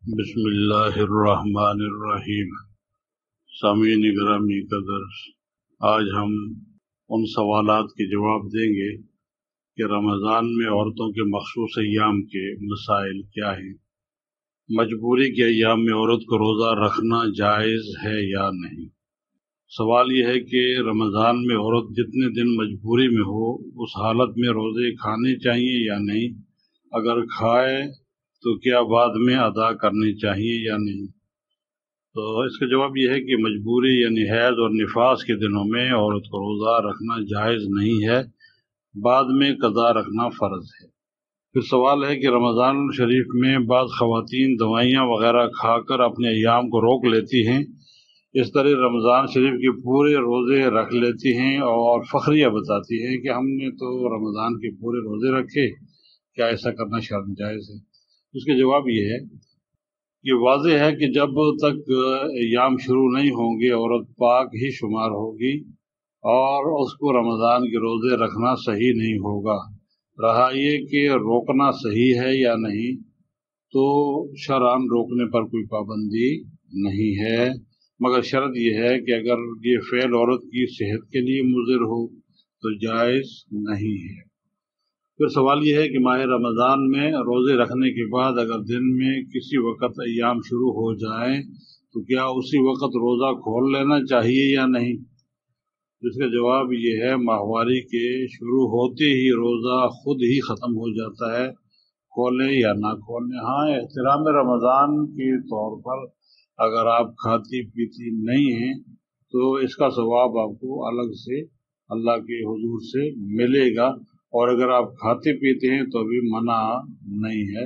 بسم اللہ الرحمن الرحیم۔ سامعین گرامی قدر، آج ہم ان سوالات کے جواب دیں گے کہ رمضان میں عورتوں کے مخصوص ایام کے مسائل کیا ہیں، مجبوری کے ایام میں عورت کو روزہ رکھنا جائز ہے یا نہیں۔ سوال یہ ہے کہ رمضان میں عورت جتنے دن مجبوری میں ہو اس حالت میں روزے کھانے چاہیے یا نہیں، اگر کھائے تو کیا بعد میں ادا کرنی چاہیے یا نہیں۔ تو اس کا جواب یہ ہے کہ مجبوری یعنی حیض اور نفاس کے دنوں میں عورت کو روزہ رکھنا جائز نہیں ہے، بعد میں قضا رکھنا فرض ہے۔ پھر سوال ہے کہ رمضان شریف میں بعض خواتین دوائیاں وغیرہ کھا کر اپنے ایام کو روک لیتی ہیں، اس طرح رمضان شریف کے پورے روزے رکھ لیتی ہیں اور فخریہ بتاتی ہیں کہ ہم نے تو رمضان کے پورے روزے رکھے، کیا ایسا کرنا شرم جائز ہے؟ اس کا جواب یہ ہے کہ واضح ہے کہ جب تک ایام شروع نہیں ہوں گے عورت پاک ہی شمار ہوگی اور اس کو رمضان کے روزے رکھنا صحیح نہیں ہوگا۔ رہا یہ کہ روکنا صحیح ہے یا نہیں، تو شرعاً روکنے پر کوئی پابندی نہیں ہے، مگر شرط یہ ہے کہ اگر یہ فعل عورت کی صحت کے لیے مضر ہو تو جائز نہیں ہے۔ پھر سوال یہ ہے کہ ماہ رمضان میں روزے رکھنے کے بعد اگر دن میں کسی وقت ایام شروع ہو جائیں تو کیا اسی وقت روزہ کھول لینا چاہیے یا نہیں؟ جس کا جواب یہ ہے ماہواری کے شروع ہوتے ہی روزہ خود ہی ختم ہو جاتا ہے، کھولیں یا نہ کھولیں۔ ہاں، احترام رمضان کے طور پر اگر آپ کھاتی پیتی نہیں ہیں تو اس کا ثواب آپ کو الگ سے اللہ کے حضور سے ملے گا، اور اگر آپ کھاتے پیتے ہیں تو ابھی منع نہیں ہے۔